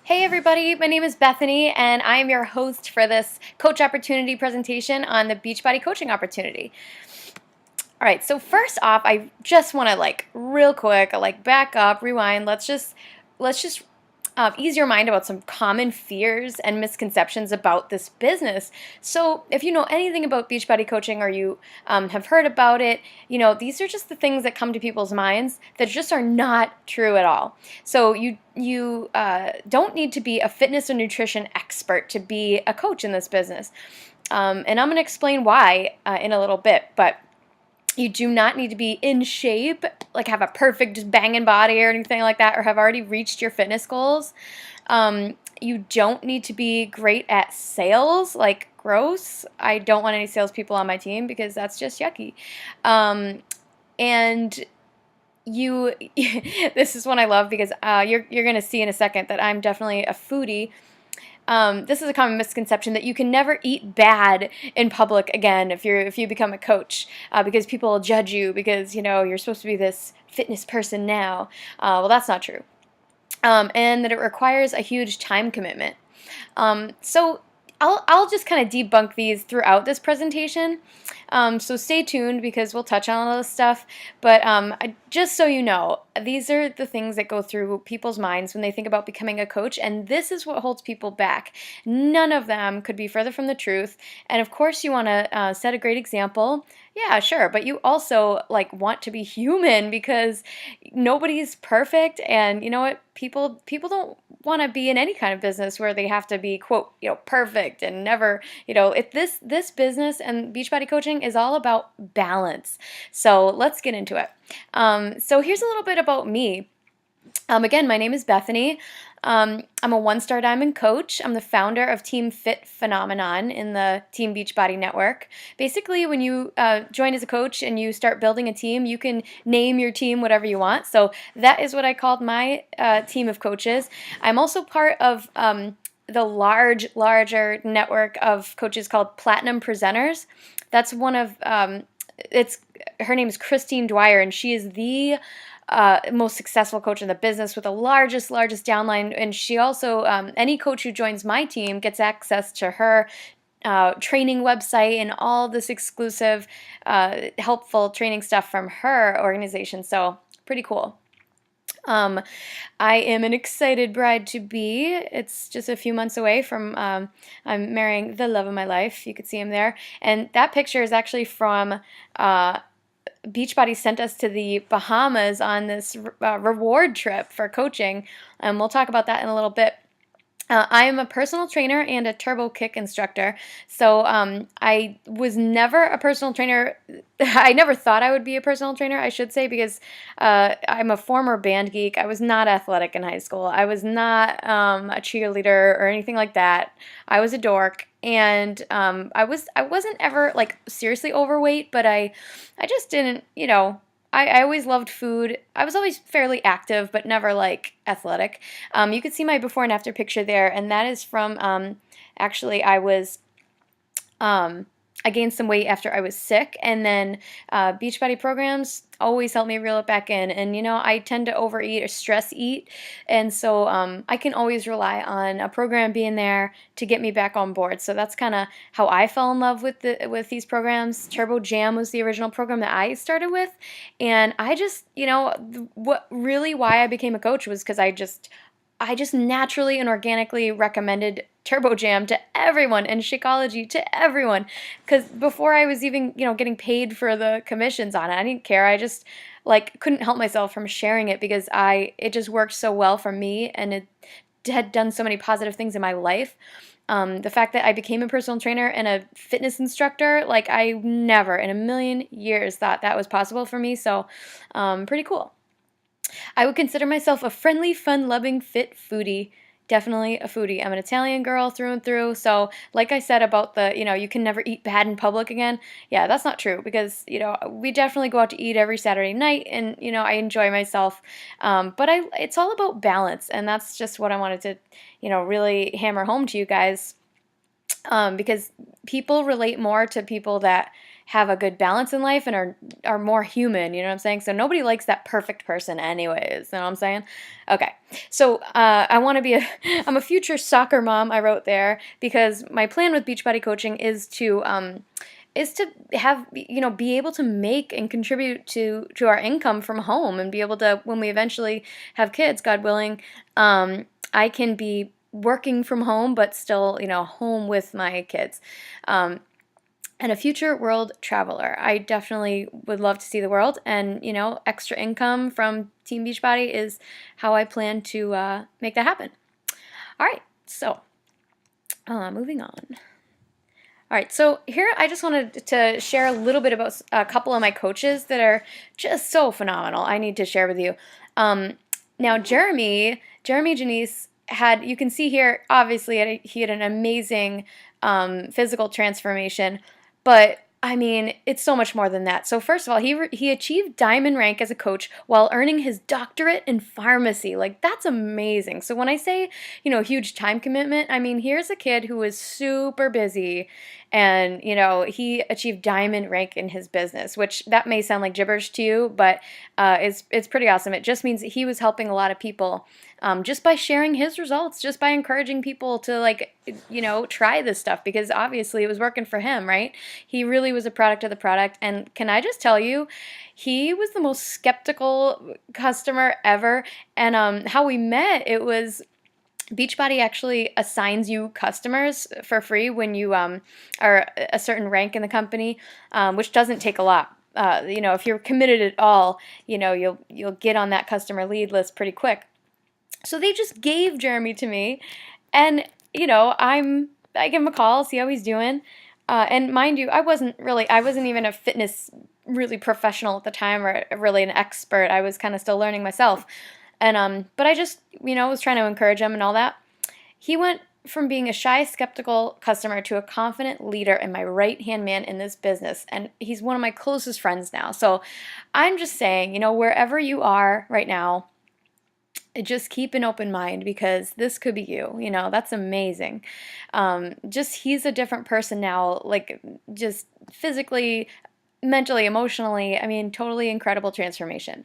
Hey everybody, my name is Bethany and I am your host for this coach opportunity presentation on the Beachbody coaching opportunity. All right, so first off, I just want to real quick, back up, rewind. Let's just ease your mind about some common fears and misconceptions about this business. So, if you know anything about Beachbody coaching or you have heard about it, these are just the things that come to people's minds that just are not true at all. So, you don't need to be a fitness or nutrition expert to be a coach in this business, and I'm going to explain why in a little bit, but. You do not need to be in shape, like have a perfect just banging body or anything like that, or have already reached your fitness goals. You don't need to be great at sales, like gross. I don't want any salespeople on my team because that's just yucky. And you, this is one I love because you're going to see in a second that I'm definitely a foodie. This is a common misconception that you can never eat bad in public again if you become a coach, because people will judge you because you're supposed to be this fitness person now. Well, that's not true, and that it requires a huge time commitment. So I'll just kind of debunk these throughout this presentation. So stay tuned because we'll touch on all this stuff. But just so you know, these are the things that go through people's minds when they think about becoming a coach, and this is what holds people back. None of them could be further from the truth. And of course, you want to set a great example. Yeah, sure, but you also want to be human because nobody's perfect, and you know what? People don't want to be in any kind of business where they have to be quote perfect and never if this business and Beachbody coaching is all about balance. So let's get into it. So here's a little bit about me. Again, my name is Bethany. I'm a one-star diamond coach. I'm the founder of Team Fit Phenomenon in the Team Beachbody network. Basically, when you join as a coach and you start building a team, you can name your team whatever you want. So that is what I called my team of coaches. I'm also part of the larger network of coaches called Platinum Presenters. That's one of it's her name is Christine Dwyer, and she is the most successful coach in the business with the largest downline. And she also, any coach who joins my team gets access to her training website and all this exclusive, helpful training stuff from her organization. So pretty cool. I am an excited bride to be. It's just a few months away from I'm marrying the love of my life. You could see him there. And that picture is actually from Beachbody sent us to the Bahamas on this reward trip for coaching, and we'll talk about that in a little bit. I am a personal trainer and a turbo kick instructor. So I was never a personal trainer. I never thought I would be a personal trainer, I should say, because I'm a former band geek. I was not athletic in high school. I was not a cheerleader or anything like that. I was a dork. And I wasn't ever seriously overweight, but I just didn't, I always loved food. I was always fairly active, but never athletic. You could see my before and after picture there, and that is from actually I gained some weight after I was sick, and then Beachbody programs always help me reel it back in. And I tend to overeat or stress eat, and so I can always rely on a program being there to get me back on board. So that's kind of how I fell in love with these programs. Turbo Jam was the original program that I started with, and I just why I became a coach was because I just naturally and organically recommended Turbo Jam to everyone and Shakeology to everyone, because before I was even getting paid for the commissions on it, I didn't care. I just couldn't help myself from sharing it because it just worked so well for me, and it had done so many positive things in my life. The fact that I became a personal trainer and a fitness instructor, I never in a million years thought that was possible for me. So pretty cool. I would consider myself a friendly, fun-loving, fit foodie. Definitely a foodie. I'm an Italian girl through and through. So, like I said about you can never eat bad in public again. Yeah, that's not true because, we definitely go out to eat every Saturday night and, I enjoy myself. But it's all about balance, and that's just what I wanted to, really hammer home to you guys. Because people relate more to people that have a good balance in life and are more human, you know what I'm saying? So nobody likes that perfect person anyways, you know what I'm saying? Okay, so I want to be I'm a future soccer mom, I wrote there, because my plan with Beachbody coaching is to have, be able to make and contribute to our income from home, and be able to, when we eventually have kids, God willing, I can be working from home but still, home with my kids. And a future world traveler. I definitely would love to see the world, and extra income from Team Beachbody is how I plan to make that happen. All right, so moving on. All right, so here I just wanted to share a little bit about a couple of my coaches that are just so phenomenal. I need to share with you. Now, Jeremy Janice had, you can see here, obviously he had an amazing physical transformation, but I mean, it's so much more than that. So first of all, he achieved diamond rank as a coach while earning his doctorate in pharmacy. Like, that's amazing. So when I say, huge time commitment, I mean, here's a kid who was super busy, and he achieved diamond rank in his business, which that may sound like gibberish to you, but it's pretty awesome. It just means that he was helping a lot of people just by sharing his results, just by encouraging people to try this stuff, because obviously it was working for him, right? He really was a product of the product. And can I just tell you, he was the most skeptical customer ever. And how we met, it was Beachbody actually assigns you customers for free when you are a certain rank in the company, which doesn't take a lot. If you're committed at all, you'll get on that customer lead list pretty quick. So they just gave Jeremy to me, and I give him a call, see how he's doing. And mind you, I wasn't even a fitness really professional at the time, or really an expert. I was kind of still learning myself. And but I just, was trying to encourage him and all that. He went from being a shy, skeptical customer to a confident leader and my right-hand man in this business. And he's one of my closest friends now. So I'm just saying, wherever you are right now, just keep an open mind, because this could be you. That's amazing. He's a different person now, like, just physically, mentally, emotionally. I mean, totally incredible transformation.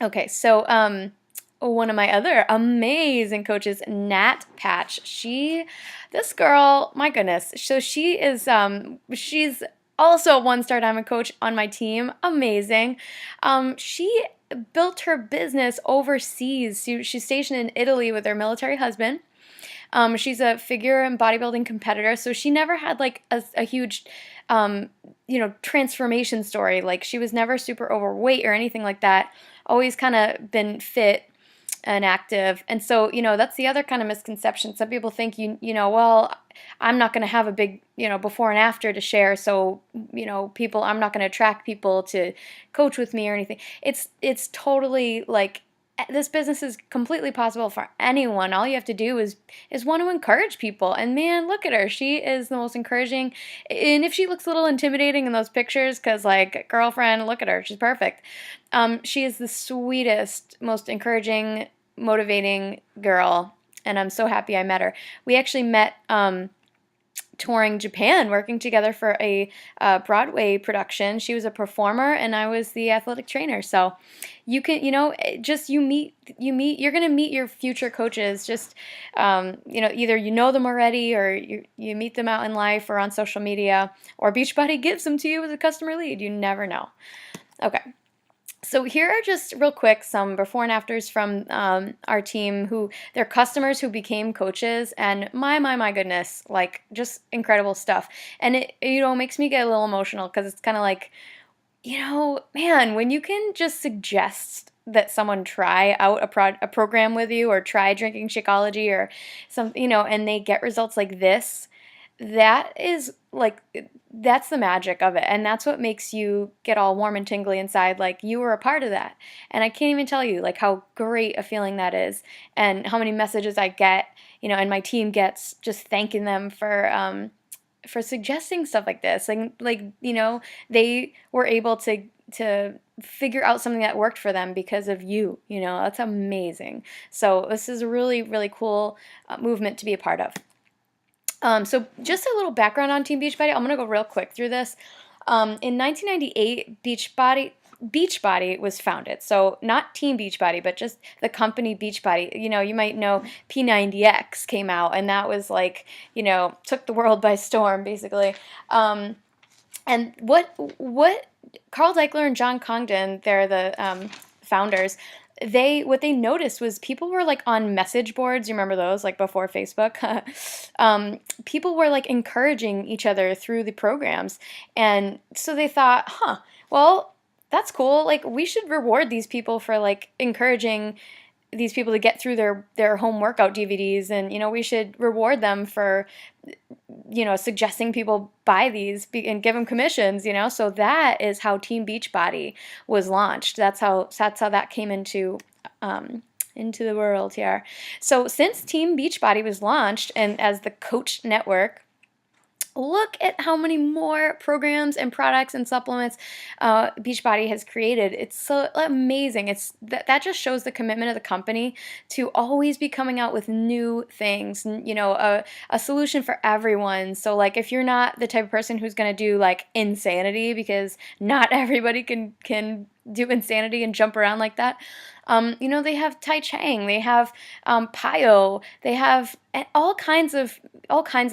Okay, so one of my other amazing coaches, Nat Patch. This girl, my goodness. So she's also a one-star diamond coach on my team. Amazing. She built her business overseas. She's stationed in Italy with her military husband. She's a figure and bodybuilding competitor, so she never had like a huge, transformation story. Like, she was never super overweight or anything like that. Always kind of been fit and active. And so, that's the other kind of misconception. Some people think, well, I'm not going to have a big, before and after to share. So, I'm not going to attract people to coach with me or anything. It's totally like, this business is completely possible for anyone. All you have to do is want to encourage people. And man, look at her. She is the most encouraging. And if she looks a little intimidating in those pictures, because like, girlfriend, look at her. She's perfect. She is the sweetest, most encouraging, motivating girl. And I'm so happy I met her. We actually met touring Japan, working together for a Broadway production. She was a performer and I was the athletic trainer. So you can, you're going to meet your future coaches. Just, either them already, or you meet them out in life or on social media, or Beachbody gives them to you as a customer lead. You never know. Okay. So here are just real quick some before and afters from our team, who they're customers who became coaches, and my goodness, like, just incredible stuff. And it makes me get a little emotional, because it's kind of like, man, when you can just suggest that someone try out a program with you, or try drinking Shakeology or some, and they get results like this, that is like, that's the magic of it. And that's what makes you get all warm and tingly inside, like you were a part of that. And I can't even tell you like how great a feeling that is, and how many messages I get, and my team gets, just thanking them for suggesting stuff like this. They were able to figure out something that worked for them because of you. That's amazing. So this is a really, really cool movement to be a part of. So just a little background on Team Beachbody. I'm going to go real quick through this. In 1998, Beachbody was founded. So not Team Beachbody, but just the company Beachbody. You might know P90X came out, and that was like, took the world by storm, basically. And what Carl Deichler and John Congdon, they're the founders. What they noticed was people were like on message boards. You remember those, like before Facebook? People were like encouraging each other through the programs, and so they thought, well, that's cool. Like, we should reward these people for like encouraging these people to get through their home workout DVDs, and we should reward them for suggesting people buy these and give them commissions. So that is how Team Beachbody was launched. That's how that came into the world here. So since Team Beachbody was launched and as the Coach Network, look at how many more programs and products and supplements Beachbody has created. It's so amazing. That just shows the commitment of the company to always be coming out with new things, a solution for everyone. So like, if you're not the type of person who's going to do like insanity, because not everybody can do insanity and jump around like that. They have Tai Chang, they have Pio, they have all kinds of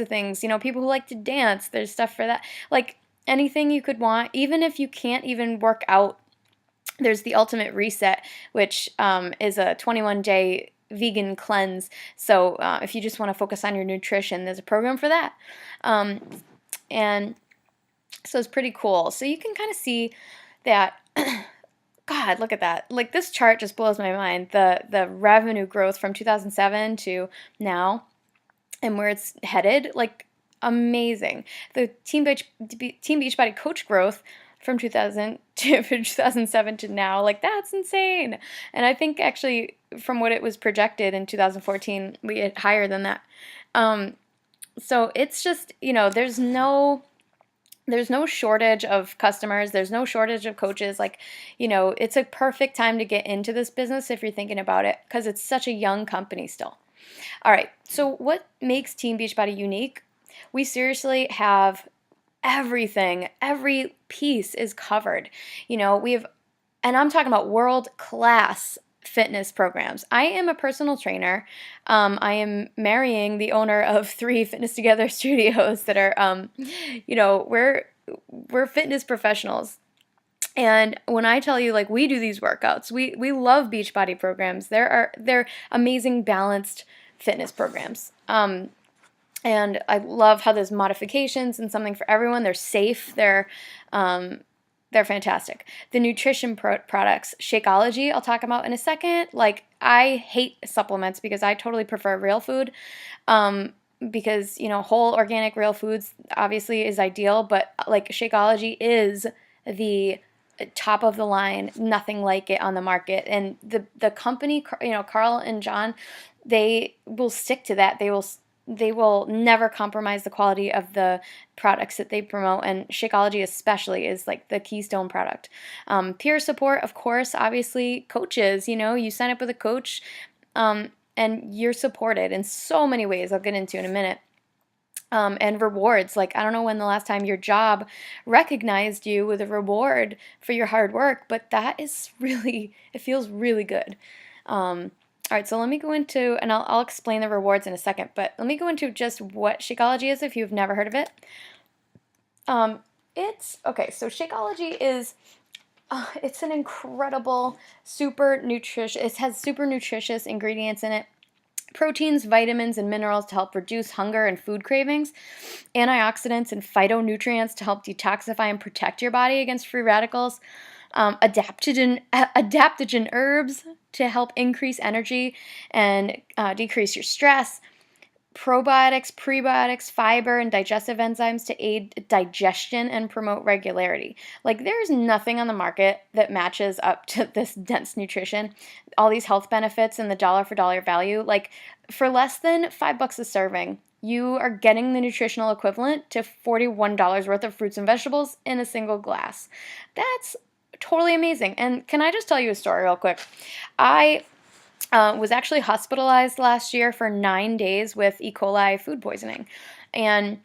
things. People who like to dance, there's stuff for that. Like anything you could want, even if you can't even work out. There's the Ultimate Reset, which is a 21-day vegan cleanse. So if you just want to focus on your nutrition, there's a program for that. And so it's pretty cool. So you can kind of see that. God, look at that. Like, this chart just blows my mind. The revenue growth from 2007 to now and where it's headed, like, amazing. The Team Beachbody coach growth from 2007 to now, like, that's insane. And I think actually from what it was projected in 2014, we hit higher than that. So it's just, there's no shortage of customers. There's no shortage of coaches. Like, it's a perfect time to get into this business if you're thinking about it, because it's such a young company still. All right. So what makes Team Beachbody unique? We seriously have everything. Every piece is covered. We have, and I'm talking about world-class fitness programs. I am a personal trainer. I am marrying the owner of 3 Fitness Together studios that are, we're fitness professionals. And when I tell you, like, we do these workouts, we love Beachbody programs. They're amazing, balanced fitness programs. And I love how there's modifications and something for everyone. They're safe. They're fantastic. The nutrition products, Shakeology, I'll talk about in a second. Like, I hate supplements because I totally prefer real food. Because, whole organic real foods obviously is ideal, but like Shakeology is the top of the line, nothing like it on the market. And the company, Carl and John, they will stick to that. They will never compromise the quality of the products that they promote, and Shakeology especially is like the keystone product. Peer support, of course, obviously, coaches, you sign up with a coach, and you're supported in so many ways I'll get into in a minute. And rewards, like, I don't know when the last time your job recognized you with a reward for your hard work, but that is really, it feels really good. All right, so let me go into, and I'll explain the rewards in a second, but let me go into just what Shakeology is if you've never heard of it. So Shakeology is, it's an incredible, super nutritious, it has super nutritious ingredients in it. Proteins, vitamins, and minerals to help reduce hunger and food cravings, antioxidants and phytonutrients to help detoxify and protect your body against free radicals, adaptogen herbs to help increase energy and decrease your stress, probiotics, prebiotics, fiber, and digestive enzymes to aid digestion and promote regularity. Like, there's nothing on the market that matches up to this dense nutrition, all these health benefits, and the dollar for dollar value. Like, for less than $5 a serving, you are getting the nutritional equivalent to $41 worth of fruits and vegetables in a single glass. That's totally amazing. And can I just tell you a story real quick? I was actually hospitalized last year for 9 days with E. coli food poisoning. And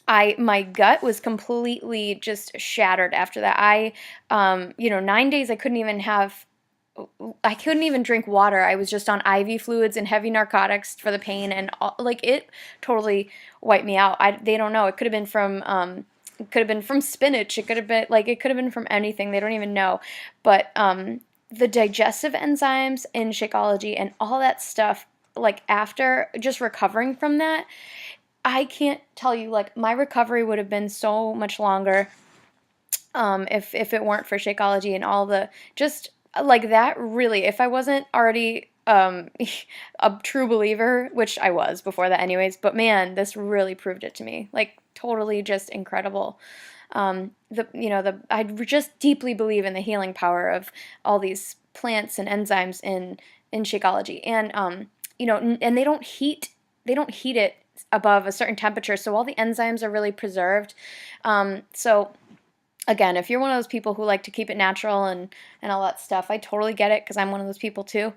my gut was completely just shattered after that. 9 days I couldn't even drink water. I was just on IV fluids and heavy narcotics for the pain, and it totally wiped me out. They don't know. It could have been from spinach. It could have been from anything. They don't even know. But the digestive enzymes in Shakeology and all that stuff, like after just recovering from that, I can't tell you, like, my recovery would have been so much longer if it weren't for Shakeology and all the just like that. Really, if I wasn't already a true believer, which I was before that anyways, but man, this really proved it to me. Like, totally just incredible. I just deeply believe in the healing power of all these plants and enzymes in Shakeology. And and they don't heat it above a certain temperature, so all the enzymes are really preserved. So again, if you're one of those people who like to keep it natural and all that stuff, I totally get it, because I'm one of those people too.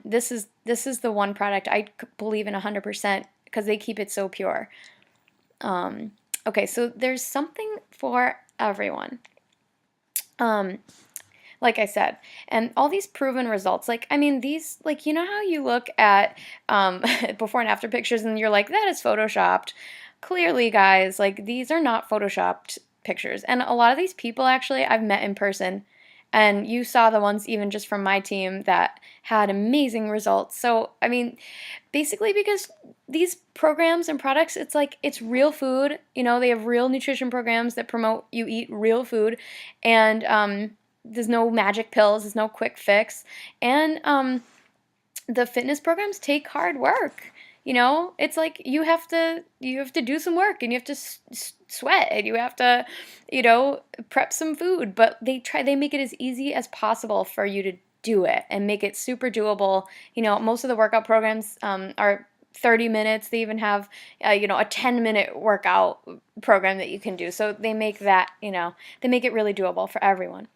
This is the one product I believe in 100%, because they keep it so pure. Okay, so there's something for everyone. Like I said, and all these proven results, these, you know how you look at before and after pictures and you're like, that is photoshopped. Clearly, guys, like, these are not photoshopped pictures. And a lot of these people, actually, I've met in person, and you saw the ones even just from my team that had amazing results. So, basically, because these programs and products, it's real food. They have real nutrition programs that promote you eat real food, and there's no magic pills, there's no quick fix. And the fitness programs take hard work. It's like you have to do some work, and you have to sweat, and you have to, prep some food. But they make it as easy as possible for you to do it and make it super doable. Most of the workout programs are 30 minutes. They even have, a 10-minute workout program that you can do. So they make that, they make it really doable for everyone.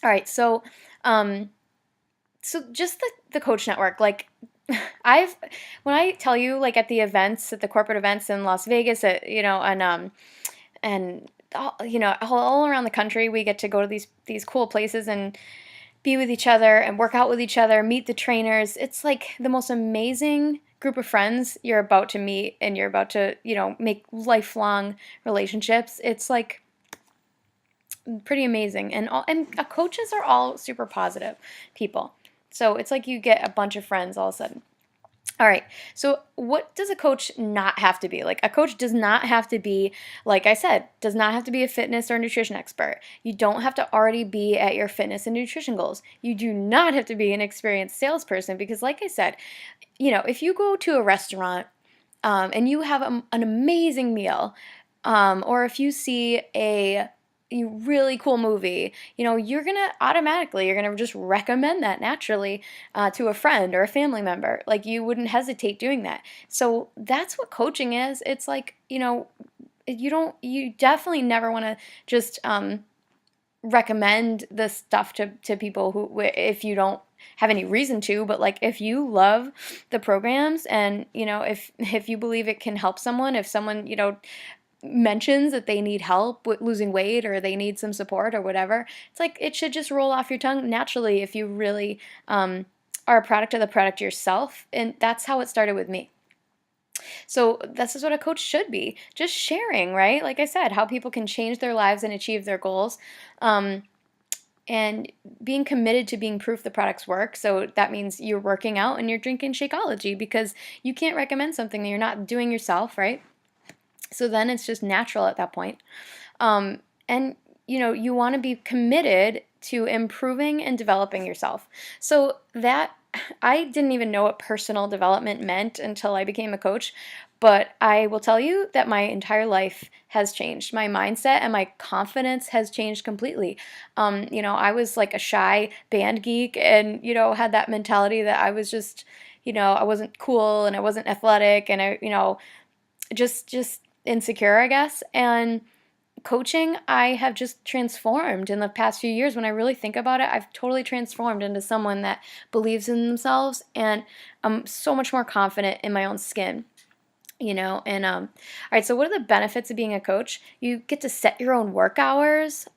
All right, so just the coach network, like, when I tell you, like, at the events, at the corporate events in Las Vegas, and all around the country, we get to go to these cool places and be with each other and work out with each other, meet the trainers. It's like the most amazing group of friends you're about to meet, and you're about to, make lifelong relationships. It's like pretty amazing. And coaches are all super positive people. So it's like you get a bunch of friends all of a sudden. All right, so what does a coach not have to be? Like, a coach does not have to be, like I said, does not have to be a fitness or nutrition expert. You don't have to already be at your fitness and nutrition goals. You do not have to be an experienced salesperson, because, like I said, if you go to a restaurant and you have an amazing meal, or if you see a really cool movie, you're gonna just recommend that naturally to a friend or a family member. Like, you wouldn't hesitate doing that. So that's what coaching is. It's like, you definitely never want to just recommend the stuff to people who, if you don't have any reason to. But, like, if you love the programs, and if you believe it can help someone, if someone mentions that they need help with losing weight, or they need some support or whatever, it's like, it should just roll off your tongue naturally if you really are a product of the product yourself. And that's how it started with me. So this is what a coach should be, just sharing, right? Like I said, how people can change their lives and achieve their goals, and being committed to being proof the products work. So that means you're working out and you're drinking Shakeology, because you can't recommend something that you're not doing yourself, right? So then it's just natural at that point. And you want to be committed to improving and developing yourself. So that, I didn't even know what personal development meant until I became a coach. But I will tell you that my entire life has changed. My mindset and my confidence has changed completely. I was like a shy band geek, and, had that mentality that I was just, I wasn't cool, and I wasn't athletic, and I, just insecure, I guess. And coaching, I have just transformed in the past few years. When I really think about it, I've totally transformed into someone that believes in themselves, and I'm so much more confident in my own skin. All right, so what are the benefits of being a coach? You get to set your own work hours.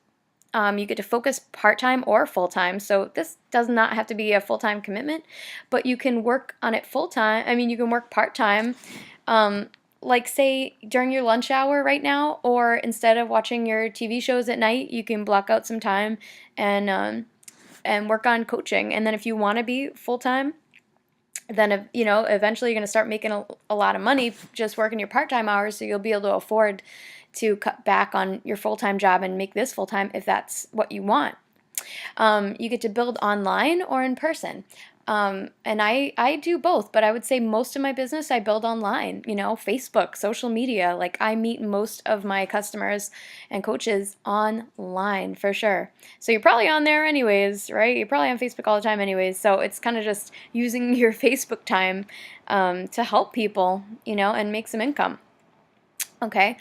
You get to focus part-time or full-time. So this does not have to be a full-time commitment, but you can work on it full-time. I mean, you can work part-time, like say during your lunch hour right now, or instead of watching your TV shows at night, you can block out some time and work on coaching. And then if you want to be full-time, then eventually you're going to start making a lot of money just working your part-time hours, so you'll be able to afford to cut back on your full-time job and make this full-time if that's what you want. You get to build online or in person. And I do both, but I would say most of my business I build online, Facebook, social media. Like I meet most of my customers and coaches online for sure. So you're probably on there anyways, right? You're probably on Facebook all the time anyways. So it's kind of just using your Facebook time to help people, and make some income. Okay.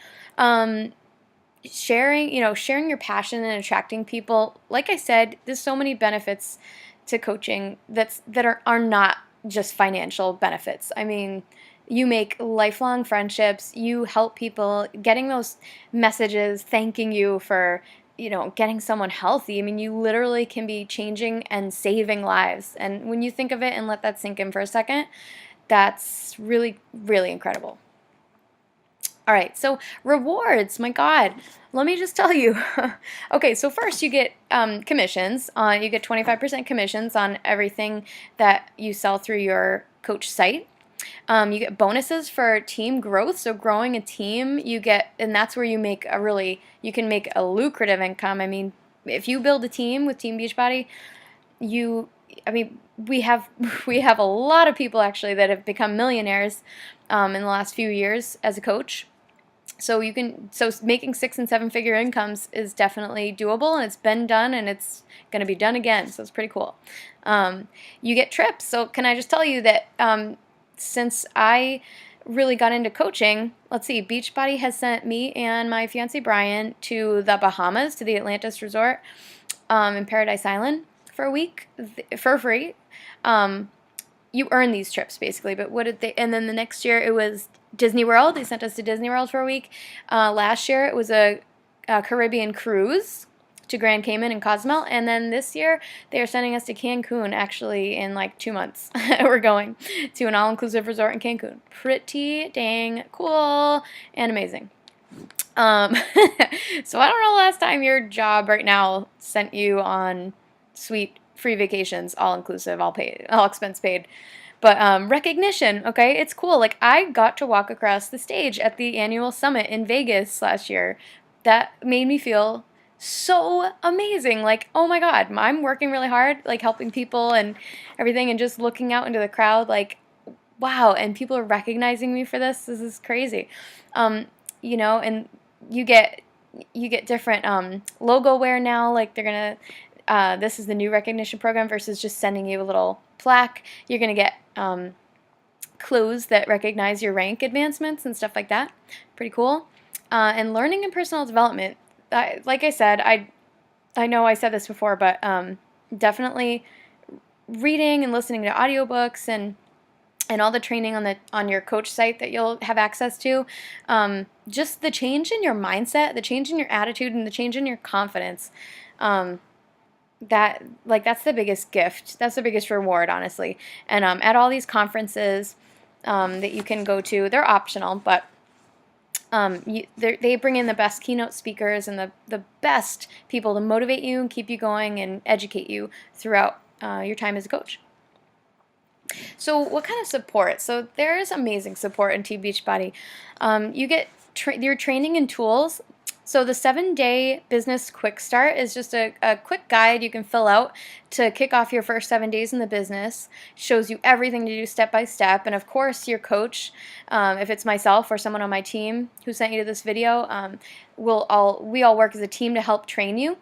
Sharing your passion and attracting people. Like I said, there's so many benefits to coaching that are not just financial benefits. I mean, you make lifelong friendships, you help people, getting those messages thanking you for, getting someone healthy. I mean, you literally can be changing and saving lives. And when you think of it and let that sink in for a second, that's really, really incredible. All right, so rewards, my God, let me just tell you. Okay, so first you get commissions. You get 25% commissions on everything that you sell through your coach site. You get bonuses for team growth, so growing a team, and that's where you can make a lucrative income. I mean, if you build a team with Team Beachbody, we have a lot of people actually that have become millionaires in the last few years as a coach. So making 6 and 7 figure incomes is definitely doable, and it's been done, and it's going to be done again. So it's pretty cool. You get trips. So can I just tell you that since I really got into coaching, let's see, Beachbody has sent me and my fiance Brian to the Bahamas, to the Atlantis Resort in Paradise Island for a week for free. You earn these trips basically, but and then the next year it was Disney World. They sent us to Disney World for a week. Last year it was a Caribbean cruise to Grand Cayman and Cozumel, and then this year they are sending us to Cancun actually in like 2 months. We're going to an all-inclusive resort in Cancun. Pretty dang cool and amazing. So I don't know the last time your job right now sent you on sweet free vacations, all-inclusive, all paid, all expense paid. But recognition, okay, it's cool. Like I got to walk across the stage at the annual summit in Vegas last year. That made me feel so amazing. Like, oh my God, I'm working really hard, like helping people and everything, and just looking out into the crowd, like, wow, and people are recognizing me for this. This is crazy. And you get different logo wear now. Like they're gonna. This is the new recognition program versus just sending you a little plaque. You're going to get clothes that recognize your rank advancements and stuff like that. Pretty cool. And learning and personal development. Like I said, I know I said this before, but definitely reading and listening to audiobooks and all the training on your coach site that you'll have access to. Just the change in your mindset, the change in your attitude, and the change in your confidence. That's the biggest gift. That's the biggest reward, honestly. And at all these conferences that you can go to, they're optional, but they bring in the best keynote speakers and the best people to motivate you and keep you going and educate you throughout your time as a coach. So what kind of support? So there is amazing support in Team Beachbody. You get your training and tools. So the 7-day business quick start is just a quick guide you can fill out to kick off your first 7 days in the business. Shows you everything to do step by step. And of course, your coach, if it's myself or someone on my team who sent you to this video, we all work as a team to help train you.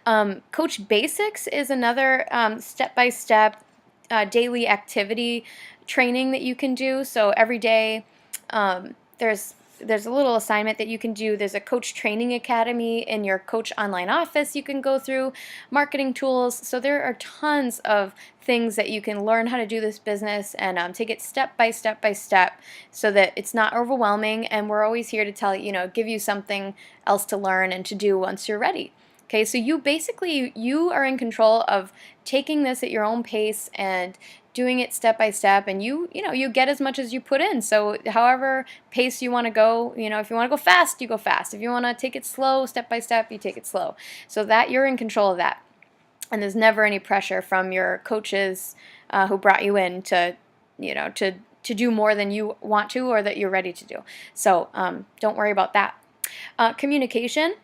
Coach Basics is another step-by-step daily activity training that you can do. So every day there's there's a little assignment that you can do. There's a coach training academy in your coach online office you can go through, marketing tools. So there are tons of things that you can learn how to do this business and take it step by step by step so that it's not overwhelming. And we're always here to tell give you something else to learn and to do once you're ready. Okay, so you are in control of taking this at your own pace and doing it step by step, and you get as much as you put in. So however pace you want to go, if you want to go fast, you go fast. If you want to take it slow, step by step, you take it slow. So that you're in control of that. And there's never any pressure from your coaches who brought you in to do more than you want to or that you're ready to do. So don't worry about that. Communication.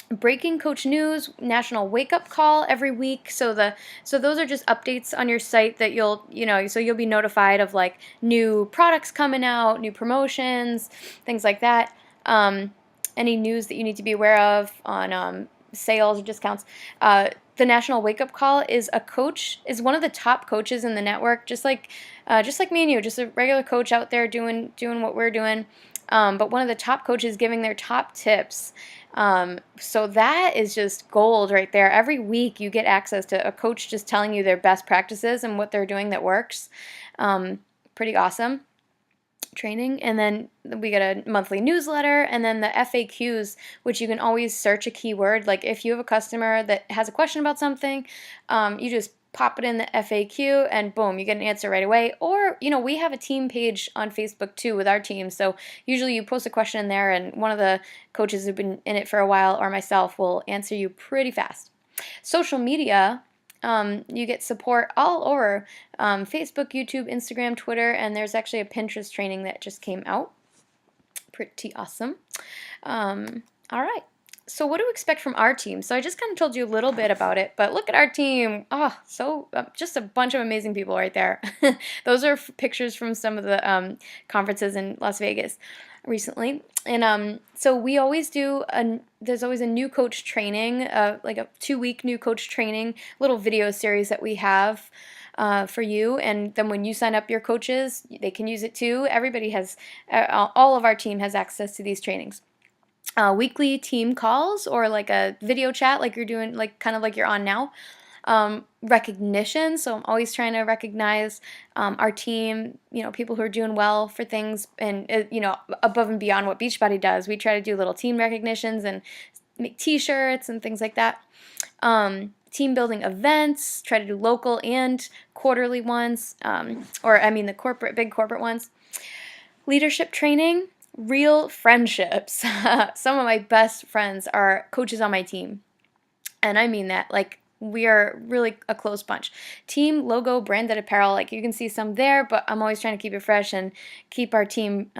Breaking coach news, national wake-up call every week. So those are just updates on your site that you'll be notified of, like new products coming out, new promotions, things like that. Any news that you need to be aware of on sales or discounts. The national wake-up call is one of the top coaches in the network, just like me and you, just a regular coach out there doing what we're doing. But one of the top coaches giving their top tips. So that is just gold right there. Every week you get access to a coach just telling you their best practices and what they're doing that works. Pretty awesome training. And then we get a monthly newsletter, and then the FAQs, which you can always search a keyword. Like if you have a customer that has a question about something, you just pop it in the FAQ and boom, you get an answer right away. Or, we have a team page on Facebook too with our team. So usually you post a question in there and one of the coaches who've been in it for a while or myself will answer you pretty fast. Social media, you get support all over Facebook, YouTube, Instagram, Twitter, and there's actually a Pinterest training that just came out. Pretty awesome. All right. So what to expect from our team? So I just kind of told you a little bit about it, but look at our team. Oh, so just a bunch of amazing people right there. Those are pictures from some of the conferences in Las Vegas recently. And so we always there's always a new coach training, like a 2-week new coach training, little video series that we have for you. And then when you sign up your coaches, they can use it too. Everybody has, all of our team has access to these trainings. Weekly team calls or like a video chat like you're doing, like kind of like you're on now. Recognition, so I'm always trying to recognize our team, people who are doing well for things, and above and beyond what Beachbody does. We try to do little team recognitions and make t-shirts and things like that. Team building events, try to do local and quarterly ones, the big corporate ones. Leadership training. Real friendships. Some of my best friends are coaches on my team. And I mean that, like, we are really a close bunch. Team logo branded apparel, like you can see some there, but I'm always trying to keep it fresh and keep our team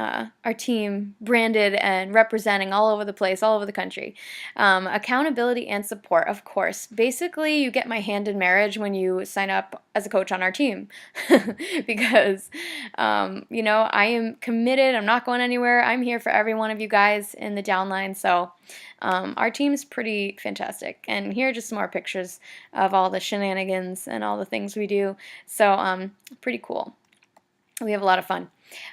branded and representing all over the place, all over the country. Accountability and support, of course. Basically, you get my hand in marriage when you sign up as a coach on our team because, I am committed. I'm not going anywhere. I'm here for every one of you guys in the downline. So our team's pretty fantastic. And here are just some more pictures of all the shenanigans and all the things we do. So pretty cool. We have a lot of fun.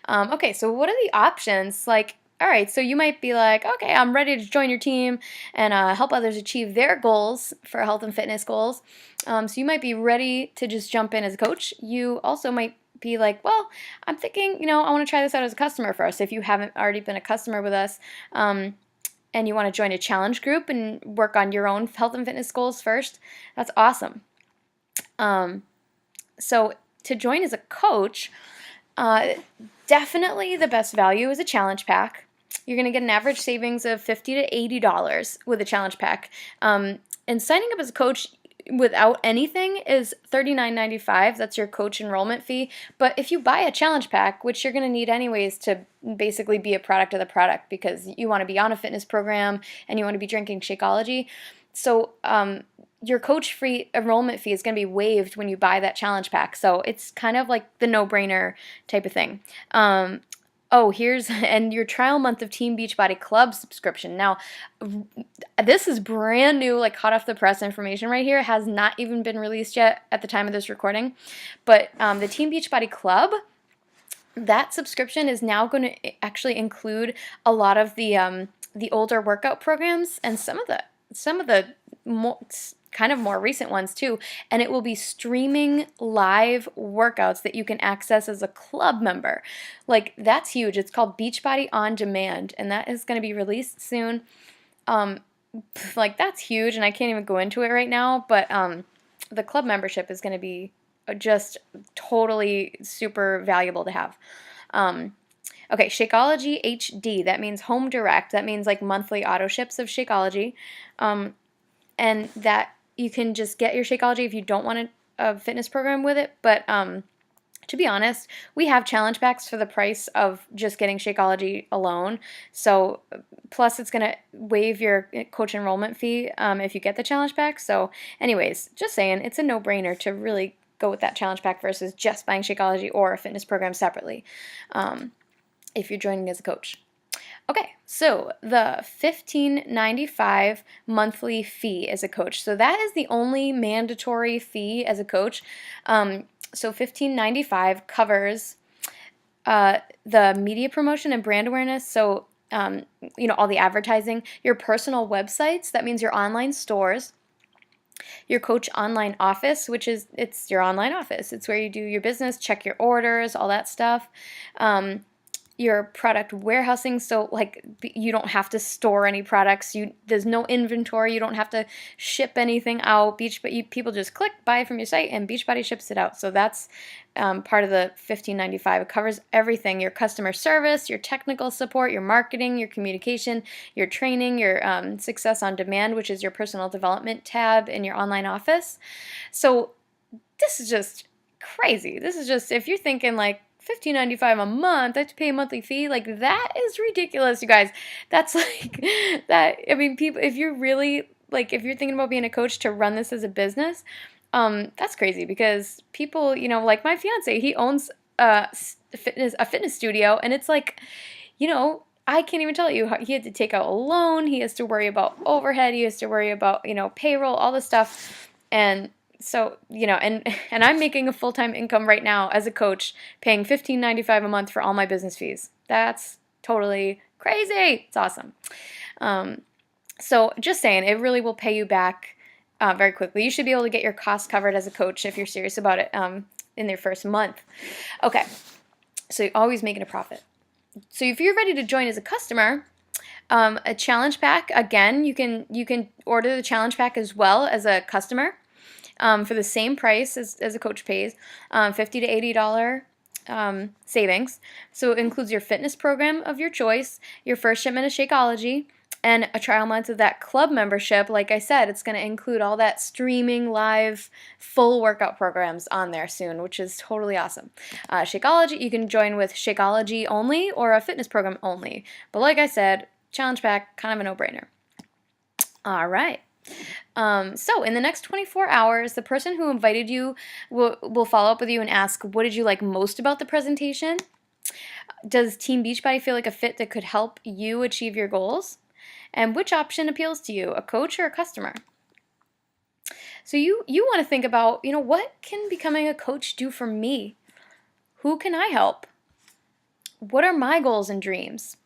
Okay, so what are the options? Like, all right, so you might be like, okay, I'm ready to join your team and help others achieve their goals for health and fitness goals. So you might be ready to just jump in as a coach. You also might be like, well, I'm thinking, I want to try this out as a customer first. If you haven't already been a customer with us, and you want to join a challenge group and work on your own health and fitness goals first, that's awesome. So to join as a coach, definitely the best value is a challenge pack. You're going to get an average savings of $50 to $80 with a challenge pack. And signing up as a coach without anything is $39.95. That's your coach enrollment fee. But if you buy a challenge pack, which you're going to need anyways to basically be a product of the product because you want to be on a fitness program and you want to be drinking Shakeology, so your coach free enrollment fee is going to be waived when you buy that challenge pack. So it's kind of like the no-brainer type of thing. And your trial month of Team Beachbody Club subscription. Now, this is brand new, like hot off the press information right here. It has not even been released yet at the time of this recording. But the Team Beachbody Club, that subscription is now going to actually include a lot of the older workout programs and some of the more, kind of more recent ones too, and it will be streaming live workouts that you can access as a club member. Like, that's huge. It's called Beachbody On Demand, and that is going to be released soon. Um, like, that's huge, and I can't even go into it right now, but the club membership is going to be just totally super valuable to have. Um, okay, Shakeology HD, that means home direct. That means like monthly auto ships of Shakeology. And that you can just get your Shakeology if you don't want a fitness program with it. But to be honest, we have challenge packs for the price of just getting Shakeology alone. So plus it's going to waive your coach enrollment fee if you get the challenge pack. So anyways, just saying, it's a no-brainer to really go with that challenge pack versus just buying Shakeology or a fitness program separately if you're joining as a coach. Okay, so the $15.95 monthly fee as a coach. So that is the only mandatory fee as a coach. So $15.95 covers the media promotion and brand awareness. So all the advertising, your personal websites. That means your online stores. Your coach online office, it's your online office. It's where you do your business, check your orders, all that stuff. Your product warehousing, so like you don't have to store any products. There's no inventory. You don't have to ship anything out. People just click buy from your site, and Beachbody ships it out. So that's part of the $15.95. It covers everything: your customer service, your technical support, your marketing, your communication, your training, your success on demand, which is your personal development tab in your online office. So this is just crazy. This is just, if you're thinking like $15.95 a month, I have to pay a monthly fee, like that is ridiculous, you guys. That's like that. I mean, people, if you're really like, if you're thinking about being a coach to run this as a business, that's crazy, because people, like my fiance, he owns a fitness studio, and it's like, I can't even tell you how he had to take out a loan. He has to worry about overhead. He has to worry about, payroll, all this stuff. And so, and I'm making a full-time income right now as a coach, paying $15.95 a month for all my business fees. That's totally crazy. It's awesome. So just saying, it really will pay you back very quickly. You should be able to get your costs covered as a coach if you're serious about it in your first month. Okay, so you're always making a profit. So if you're ready to join as a customer, a challenge pack, again, you can order the challenge pack as well as a customer. For the same price as a coach pays, $50 to $80 savings. So it includes your fitness program of your choice, your first shipment of Shakeology, and a trial month of that club membership. Like I said, it's going to include all that streaming live full workout programs on there soon, which is totally awesome. Shakeology, you can join with Shakeology only or a fitness program only. But like I said, challenge pack, kind of a no-brainer. All right. So in the next 24 hours, the person who invited you will follow up with you and ask, what did you like most about the presentation? Does Team Beachbody feel like a fit that could help you achieve your goals? And which option appeals to you, a coach or a customer? So you want to think about, what can becoming a coach do for me? Who can I help? What are my goals and dreams?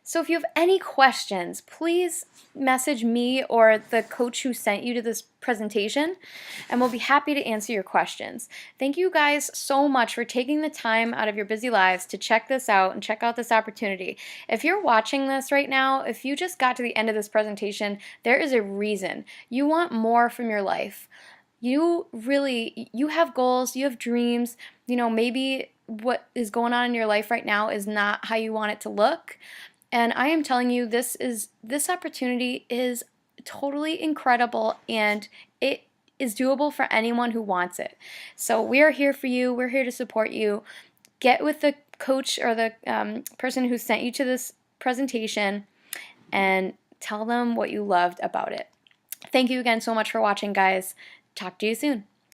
So if you have any questions, please message me or the coach who sent you to this presentation, and we'll be happy to answer your questions. Thank you guys so much for taking the time out of your busy lives to check this out and check out this opportunity. If you're watching this right now, if you just got to the end of this presentation, there is a reason. You want more from your life. You have goals, you have dreams, maybe what is going on in your life right now is not how you want it to look. And I am telling you, this opportunity is totally incredible, and it is doable for anyone who wants it. So we are here for you. We're here to support you. Get with the coach or the person who sent you to this presentation and tell them what you loved about it. Thank you again so much for watching, guys. Talk to you soon.